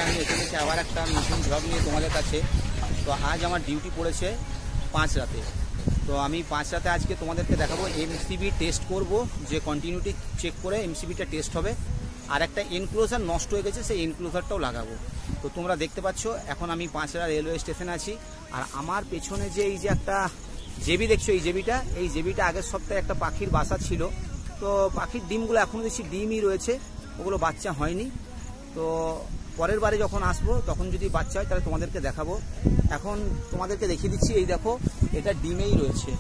আমি এসে গেছি আবার একটা নতুন ব্লগ নিয়ে তোমাদের কাছে। তো আজ আমার ডিউটি পড়েছে 5 রাতে। তো আমি 5 রাতে আজকে তোমাদেরকে দেখাবো এমসিবি টেস্ট করব, যে কন্টিনিউটি চেক করে এমসিবিটা টেস্ট হবে। আর একটা এনক্লোজার নষ্ট হয়ে গেছে, সেই এনক্লোজারটাও লাগাবো। তো তোমরা দেখতে পাচ্ছ এখন আমি 5রা রেলওয়ে স্টেশনে আছি। আর আমার পেছনে যে এই যে একটা জেবি দেখছো, এই জেবিটা আগের সপ্তাহে একটা পাখির বাসা ছিল। তো পাখির ডিমগুলো এখনও দেখছি ডিমই রয়েছে, ওগুলো বাচ্চা হয়নি। তো পরের বারে যখন আসবো তখন যদি বাচ্চা হয় তাহলে তোমাদেরকে দেখাবো। এখন তোমাদেরকে দেখিয়ে দিচ্ছি, এই দেখো এটা ডিমেই রয়েছে।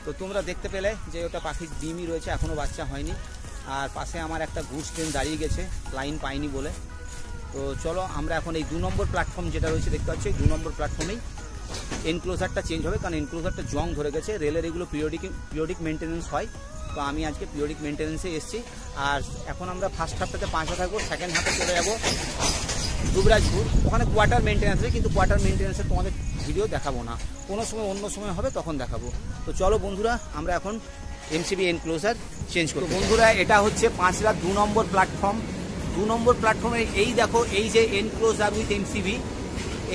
তো তোমরা দেখতে পেলে যে ওটা পাখির ডিমই রয়েছে, এখনও বাচ্চা হয়নি। আর পাশে আমার একটা গুডস ট্রেন দাঁড়িয়ে গেছে, লাইন পাইনি বলে। তো চলো আমরা এখন এই 2 নম্বর প্ল্যাটফর্ম যেটা রয়েছে দেখতে পাচ্ছি, 2 নম্বর প্ল্যাটফর্মেই এনক্লোজারটা চেঞ্জ হবে, কারণ এনক্লোজারটা জং ধরে গেছে। রেলের এগুলো পিরিয়ডিক মেনটেন্যান্স হয়। তো আমি আজকে পিরিয়ডিক মেনটেন্যান্সে এসেছি। আর এখন আমরা ফার্স্ট হাফটাতে 5 থাকবো, সেকেন্ড হাফে চলে যাবো দুবরাজপুর। ওখানে কোয়ার্টার মেনটেন্যান্স আছে, কিন্তু কোয়ার্টার মেনটেন্যান্সের তোমাদের ভিডিও দেখাবো না, কোনো সময় অন্য সময় হবে তখন দেখাবো। তো চলো বন্ধুরা, আমরা এখন এমসিবি এনক্লোজার চেঞ্জ করব। বন্ধুরা, এটা হচ্ছে 5রা 2 নম্বর প্ল্যাটফর্ম। 2 নম্বর প্ল্যাটফর্মে এই দেখো, এই যে এনক্লোজার উইথ এমসিবি,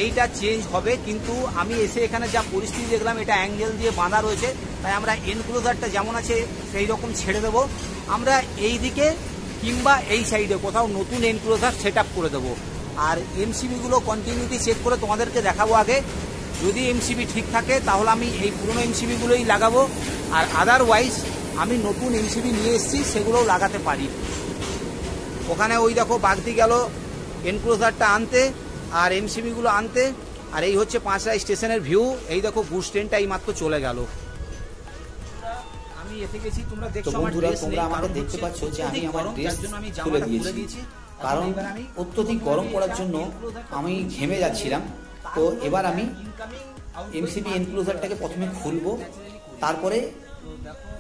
এইটা চেঞ্জ হবে। কিন্তু আমি এসে এখানে যা পরিস্থিতি দেখলাম, এটা অ্যাঙ্গেল দিয়ে বাঁধা রয়েছে, তাই আমরা এনক্লোজারটা যেমন আছে সেই রকম ছেড়ে দেবো। আমরা এই দিকে কিংবা এই সাইডে কোথাও নতুন এনক্লোজার সেট আপ করে দেবো। আর এমসিবিগুলো কন্টিনিউটি চেক করে তোমাদেরকে দেখাবো আগে। যদি এমসিবি ঠিক থাকে তাহলে আমি এই পুরনো এমসিবিগুলোই লাগাবো, আর আদারওয়াইজ আমি নতুন এমসিবি নিয়ে এসেছি, সেগুলোও লাগাতে পারি। ওখানে ওই দেখো বাগদি গেল এনক্লোজারটা আনতে আর এমসিবিগুলো আনতে। আর এই হচ্ছে 5রা স্টেশনের ভিউ। এই দেখো গুডস ট্রেনটা এই মাত্র চলে গেল। আমি এসে গেছি, তোমরা দেখছো আমার ড্রেস নেই, আমাকে দেখতে পাচ্ছ যে আমি আমার ড্রেস খুলে দিয়েছি, কারণ অত্যধিক গরম পড়ার জন্য আমি ঘেমে যাচ্ছিলাম। তো এবার আমি এমসিবি এনক্লোজারটাকে প্রথমে খুলবো, তারপরে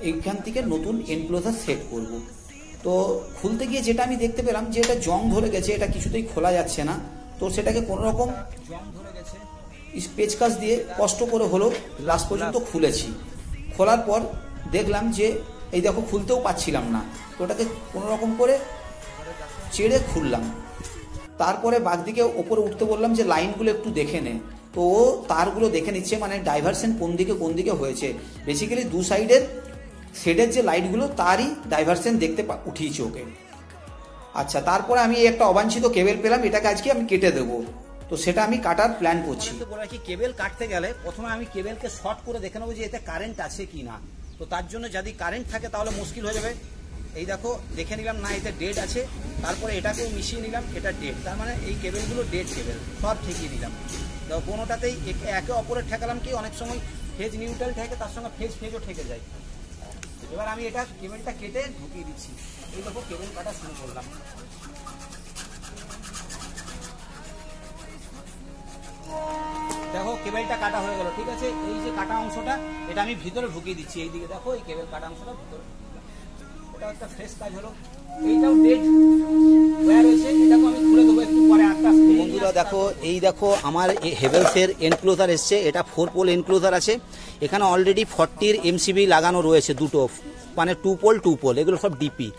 এইখান থেকে নতুন এনক্লোজার সেট করব। তো খুলতে গিয়ে যেটা আমি দেখতে পেলাম যে এটা জং ধরে গেছে, এটা কিছুতেই খোলা যাচ্ছে না। তো সেটাকে কোনো রকম পেচকাস দিয়ে কষ্ট করে হলো লাস্ট পর্যন্ত খুলেছি। খোলার পর দেখলাম যে এই দেখো খুলতেও পাচ্ছিলাম না। তো ওটাকে কোনো রকম করে চেড়ে খুললাম। তারপরে বাগদিকে ওপরে উঠতে বললাম যে লাইনগুলো একটু দেখে নে। তো ও তারগুলো দেখে নিচ্ছে, মানে ডাইভারশন কোন দিকে হয়েছে। বেসিক্যালি 2 সাইডের শেডের যে লাইটগুলো তারই ডাইভারশন দেখতে উঠিয়েছে ওকে। আচ্ছা, তারপরে আমি একটা অবাঞ্ছিত কেবেল পেলাম, এটাকে আজকে আমি কেটে দেবো। তো সেটা আমি কাটার প্ল্যান করছি। কেবেল কাটতে গেলে প্রথমে আমি কেবেলকে শর্ট করে দেখে নেবো যে এতে কারেন্ট আছে কি না। তো তার জন্য যদি কারেন্ট থাকে তাহলে মুশকিল হয়ে যাবে। এই দেখো দেখে নিলাম না, এতে ডেড আছে। তারপরে এটাকেও মিশিয়ে নিলাম, এটা ডেড, তার মানে এই কেবেলগুলো ডেড কেবেল, সব ঠেকিয়ে দিলাম। তো কোনোটাতেই একে অপরে ঠেকালাম কি, অনেক সময় ফেজ নিউট্রাল ঠেকে, তার সঙ্গে ফেজও ঠেকে যায়। এবার আমি এটা কেবেলটা কেটে ঢুকিয়ে দিচ্ছি। এই দেখো কেবেল কাটা শুরু করলাম। দেখো কেবেলটা কাটা হয়ে গেল, ঠিক আছে। এই যে কাটা অংশটা, এটা আমি ভিতরে ঢুকিয়ে দিচ্ছি। এইদিকে দেখো এই কেবেল কাটা অংশটা ভিতরে, এটা একটা ফ্রেশ কাজ হলো। এইটাও ডেড ওয়্যার হয়েছে, এটাকে আমি খুলে দেবো একটু পরে। বন্ধুরা দেখো, এই দেখো আমার হেভেলসের এনক্লোজার এসছে। এটা 4 পোল এনক্লোজার আছে। এখানে অলরেডি 40 এমসিবি লাগানো রয়েছে, দুটো, মানে 2 পোল, এগুলো সব ডিপি।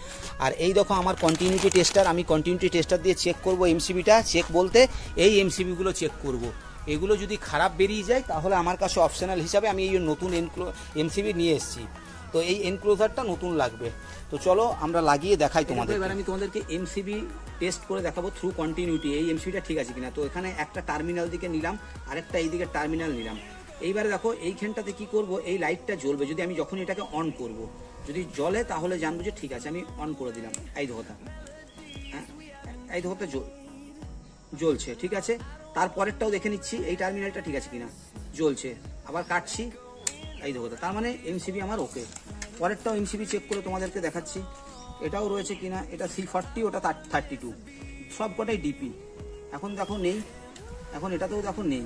আর এই দেখো আমার কন্টিনিউটি টেস্টার, আমি কন্টিনিউটি টেস্টার দিয়ে চেক করব এমসিবিটা। চেক বলতে এই এমসিবিগুলো চেক করব। এগুলো যদি খারাপ বেরিয়ে যায় তাহলে আমার কাছে অপশনাল হিসাবে আমি এই নতুন এমসিবি নিয়ে এসেছি। তো এই এনক্লোজারটা নতুন লাগবে। তো চলো আমরা লাগিয়ে দেখাই তোমাদের। এবার আমি তোমাদেরকে এমসিবি টেস্ট করে দেখাবো থ্রু কন্টিনিউটি, এই এমসিবিটা ঠিক আছে কিনা। তো এখানে একটা টার্মিনাল দিকে নিলাম, আরেকটা এই দিকে টার্মিনাল নিলাম। এইবারে দেখো এইখানটাতে কি করব, এই লাইটটা জ্বলবে যদি আমি যখন এটাকে অন করব। যদি জ্বলে তাহলে জানবো যে ঠিক আছে, আমি অন করে দিলাম। এই ধোতা, হ্যাঁ এই ধোতা জ্বলছে, ঠিক আছে। তারপরেরটাও দেখে নিচ্ছি এই টার্মিনালটা ঠিক আছে কিনা, জ্বলছে। আবার কাটছি, এই ধোতা, তার মানে এমসিবি আমার ওকে। পরেরটাও এমসিবি চেক করে তোমাদেরকে দেখাচ্ছি, এটাও রয়েছে কিনা। এটা 340, ওটা 32, সব কটাই ডিপি। এখন দেখো নেই, এখন এটাতেও দেখো নেই।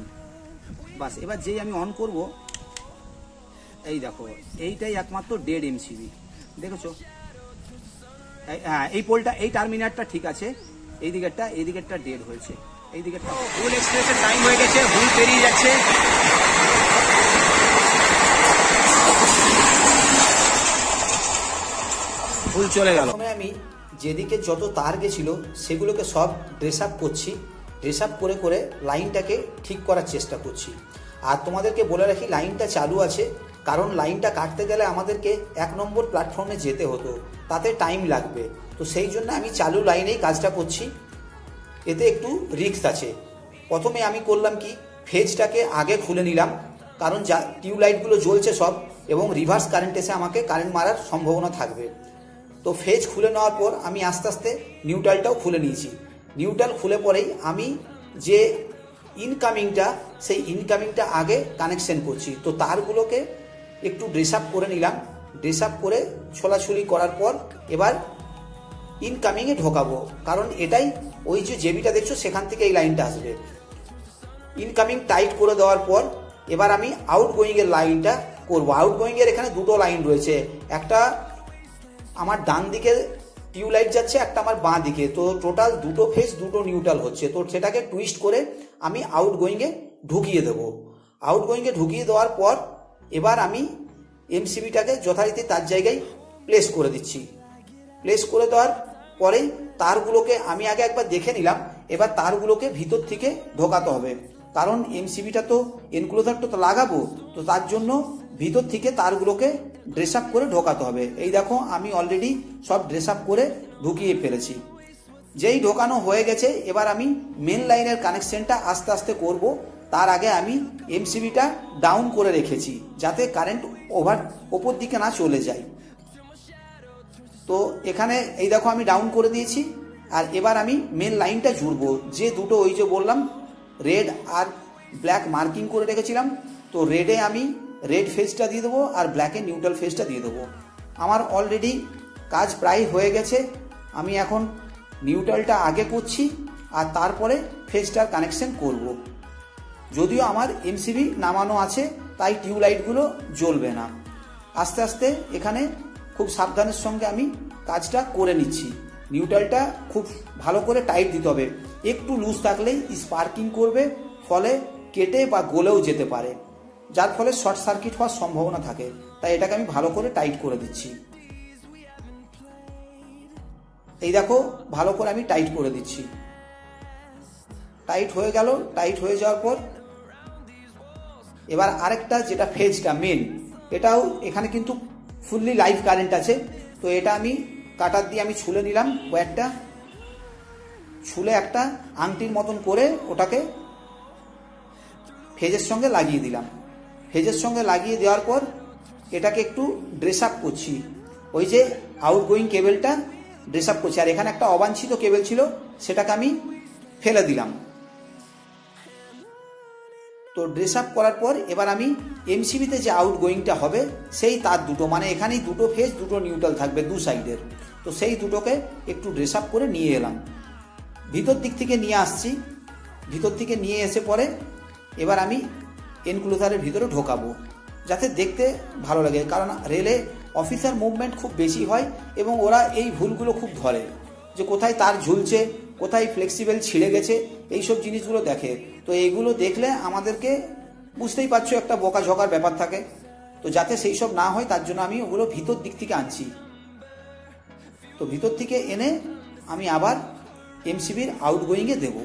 বাস, এবার যেই আমি অন করব, এই দেখো এইটাই একমাত্র ডেড এমসিবি, দেখেছো। হ্যাঁ এই পোলটা, এই টার্মিনালটা ঠিক আছে, এই দিকেরটা ডেড হয়েছে। এইদিকে হুল এক্সপ্রেসের টাইম হয়ে গেছে, হুল পেরিয়ে যাচ্ছে। হুল চলে গেল। আমি যেদিকে যত তার গেছিল সেগুলোকে সব ড্রেস আপ করছি, ড্রেস আপ করে করে লাইনটাকে ঠিক করার চেষ্টা করছি। আর তোমাদেরকে বলে রাখি লাইনটা চালু আছে, কারণ লাইনটা কাটতে গেলে আমাদেরকে 1 নম্বর প্ল্যাটফর্মে যেতে হতো, তাতে টাইম লাগবে। তো সেই জন্য আমি চালু লাইনেই কাজটা করছি, এতে একটু রিস্ক আছে। প্রথমে আমি করলাম কি, ফেজটাকে আগে খুলে নিলাম, কারণ যা টিউবলাইটগুলো জ্বলছে সব, এবং রিভার্স কারেন্ট এসে আমাকে কারেন্ট মারার সম্ভাবনা থাকবে। তো ফেজ খুলে নেওয়ার পর আমি আস্তে আস্তে নিউট্রালটাও খুলে নিয়েছি। নিউট্রাল খুলে পরেই আমি যে ইনকামিংটা, সেই ইনকামিংটা আগে কানেকশন করছি। তো তারগুলোকে একটু ড্রেস আপ করে নিলাম, ড্রেস আপ করে ছোলাছুলি করার পর এবার ইনকামিংয়ে ঢোকাবো, কারণ এটাই ওই যে জেবিটা দেখছো সেখান থেকে এই লাইনটা আসবে। ইনকামিং টাইট করে দেওয়ার পর এবার আমি আউটগোয়িংয়ের লাইনটা করবো। আউটগোয়িংয়ের এখানে দুটো লাইন রয়েছে, একটা আমার ডান দিকে টিউবলাইট যাচ্ছে, একটা আমার বাঁ দিকে। তো টোটাল দুটো ফেজ দুটো নিউট্রাল হচ্ছে, তো সেটাকে টুইস্ট করে আমি আউটগোয়িংয়ে ঢুকিয়ে দেবো। আউটগোয়িংয়ে ঢুকিয়ে দেওয়ার পর এবার আমি এমসিবিটাকে যথারীতি তার জায়গায় প্লেস করে দিচ্ছি। প্লেস করে দেওয়ার পরেই তারগুলোকে আমি আগে একবার দেখে নিলাম, এবার তারগুলোকে ভিতর থেকে ঢোকাতে হবে, কারণ এমসিবিটা তো এনক্লোজারটা তো লাগাবো, তো তার জন্য ভিতর থেকে তারগুলোকে ড্রেস আপ করে ঢোকাতে হবে। এই দেখো আমি অলরেডি সব ড্রেস আপ করে ঢুকিয়ে ফেলেছি। যেই ঢোকানো হয়ে গেছে এবার আমি মেন লাইনের কানেকশনটা আস্তে আস্তে করব। তার আগে আমি এমসিবিটা ডাউন করে রেখেছি, যাতে কারেন্ট ওপর দিকে না চলে যায়। তো এখানে এই দেখো আমি ডাউন করে দিয়েছি। আর এবার আমি মেন লাইনটা জুড়বো, যে দুটো ওই যে বললাম রেড আর ব্ল্যাক মার্কিং করে রেখেছিলাম, তো রেডে আমি রেড ফেজটা দিয়ে দেবো আর ব্ল্যাকে নিউট্রাল ফেজটা দিয়ে দেবো। আমার অলরেডি কাজ প্রায় হয়ে গেছে। আমি এখন নিউট্রালটা আগে করছি আর তারপরে ফেজটার কানেকশন করব। যদিও আমার এমসিবি নামানো আছে, তাই টিউবলাইটগুলো জ্বলবে না। আস্তে আস্তে এখানে খুব সাবধানের সঙ্গে আমি কাজটা করে নিচ্ছি। নিউট্রালটা খুব ভালো করে টাইট দিতে হবে, একটু লুজ থাকলেই স্পার্কিং করবে, ফলে কেটে বা গলেও যেতে পারে, যার ফলে শর্ট সার্কিট হওয়ার সম্ভাবনা থাকে। তাই এটাকে আমি ভালো করে টাইট করে দিচ্ছি। এই দেখো ভালো করে আমি টাইট করে দিচ্ছি। টাইট হয়ে গেল। টাইট হয়ে যাওয়ার পর এবার আরেকটা যেটা ফেজটা মেন, এটাও এখানে কিন্তু ফুললি লাইভ কারেন্ট আছে। তো এটা আমি কাটার দিয়ে আমি ছুলে নিলাম, ওয়্যারটা ছুলে একটা আংটির মতন করে ওটাকে ফেজের সঙ্গে লাগিয়ে দিলাম। ফেজের সঙ্গে লাগিয়ে দেওয়ার পর এটাকে একটু ড্রেস আপ করছি, ওই যে আউটগোয়িং কেবেলটা ড্রেস আপ করছি। আর এখানে একটা অবাঞ্ছিত কেবেল ছিল, সেটাকে আমি ফেলে দিলাম। তো ড্রেস আপ করার পর এবার আমি এমসিবিতে যে আউটগোয়িংটা হবে সেই তার দুটো, মানে এখানেই দুটো ফেজ দুটো নিউট্রাল থাকবে দু সাইডের, তো সেই দুটোকে একটু ড্রেস আপ করে নিয়ে এলাম। ভিতর দিক থেকে নিয়ে আসছি। ভিতর থেকে নিয়ে এসে পরে এবার আমি এনক্লোজারের ভিতরে ঢোকাবো, যাতে দেখতে ভালো লাগে। কারণ রেলে অফিসার মুভমেন্ট খুব বেশি হয় এবং ওরা এই ভুলগুলো খুব ধরে, যে কোথায় তার ঝুলছে, কোথায় ফ্লেক্সিবল ছিঁড়ে গেছে, এইসব জিনিসগুলো দেখে। তো এইগুলো দেখলে আমাদেরকে বুঝতেই পারছো একটা বকাঝকার ব্যাপার থাকে। তো যাতে সেই সব না হয় তার জন্য আমি ওগুলো ভিতর দিক থেকে আনছি। তো ভিতর থেকে এনে আমি আবার এমসিবির আউটগোয়িংয়ে দেব।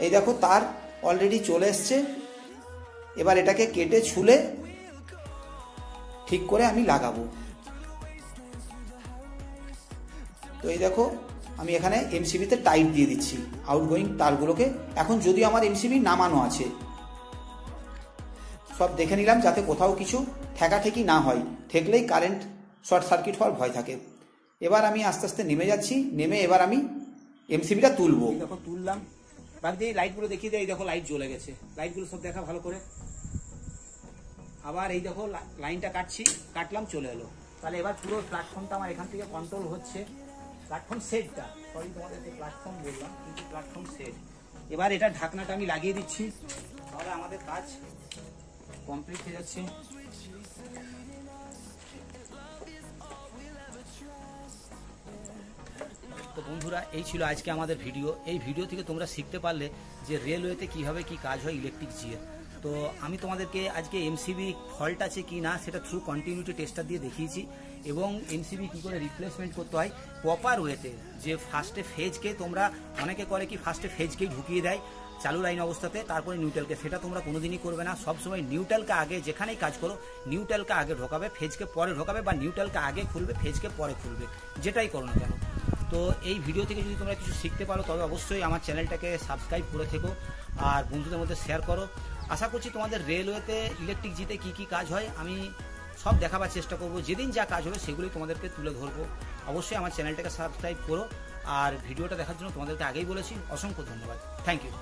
এই দেখো তার অলরেডি চলে এসছে। এবার এটাকে কেটে ছুলে ঠিক করে আমি লাগাবো। তো এই দেখো আমি এখানে এমসিবিতে টাইট দিয়ে দিচ্ছি আউটগোয়িং তারগুলোকে। এখন যদিও আমার এমসিবি নামানো আছে, সব দেখে নিলাম যাতে কোথাও কিছু ঠেকাঠেকি না হয়, ঠেকলেই কারেন্ট শর্ট সার্কিট হওয়ার ভয় থাকে। এবার আমি আস্তে আস্তে নেমে যাচ্ছি। নেমে এবার আমি এমসিবিটা তুলবো। দেখো তুললাম, বাদ দিয়ে লাইটগুলো দেখিয়ে দেয়। এই দেখো লাইট জ্বলে গেছে, লাইটগুলো সব দেখা ভালো করে। আবার এই দেখো লাইনটা কাটলাম, চলে এলো। তাহলে এবার পুরো প্ল্যাটফর্মটা আমার এখান থেকে কন্ট্রোল হচ্ছে। প্ল্যাটফর্ম সেটটা, সরি তোমাদেরকে প্ল্যাটফর্ম বললাম, কিন্তু প্ল্যাটফর্ম সেট। এবার এটা ঢাকনাটা আমি লাগিয়ে দিচ্ছি, তাহলে আমাদের কাজ কমপ্লিট হয়ে যাচ্ছে। তো বন্ধুরা, এই ছিল আজকে আমাদের ভিডিও। এই ভিডিও থেকে তোমরা শিখতে পারলে যে রেলওয়েতে কিভাবে কি কাজ হয় ইলেকট্রিক জিয়ের। তো আমি তোমাদেরকে আজকে এমসিবি ফল্ট আছে কি না সেটা থ্রু কন্টিনিউটি টেস্টার দিয়ে দেখিয়েছি, এবং এমসিবি কী করে রিপ্লেসমেন্ট করতে হয় প্রপার ওয়েতে। যে ফার্স্টে ফেজকে তোমরা, অনেকে করে কি ফার্স্টে ফেজকেই ঢুকিয়ে দেয় চালু লাইন অবস্থাতে, তারপরে নিউট্রালকে। সেটা তোমরা কোনোদিনই করবে না। সবসময় নিউট্রালকে আগে, যেখানেই কাজ করো নিউট্রালকে আগে ঢোকাবে, ফেজকে পরে ঢোকাবে, বা নিউট্রালকে আগে খুলবে, ফেজকে পরে খুলবে, যেটাই করো না কেন। তো এই ভিডিও থেকে যদি তোমরা কিছু শিখতে পারো তবে অবশ্যই আমার চ্যানেলটাকে সাবস্ক্রাইব করে থেকো আর বন্ধুদের মধ্যে শেয়ার করো। আশা করছি তোমাদের রেলওয়েতে ইলেকট্রিক জিতে কী কী কাজ হয় আমি সব দেখাবার চেষ্টা করব। যেদিন যা কাজ হবে সেগুলোই তোমাদেরকে তুলে ধরবো। অবশ্যই আমার চ্যানেলটাকে সাবস্ক্রাইব করো, আর ভিডিওটা দেখার জন্য তোমাদেরকে আগেই বলেছি অসংখ্য ধন্যবাদ। Thank you.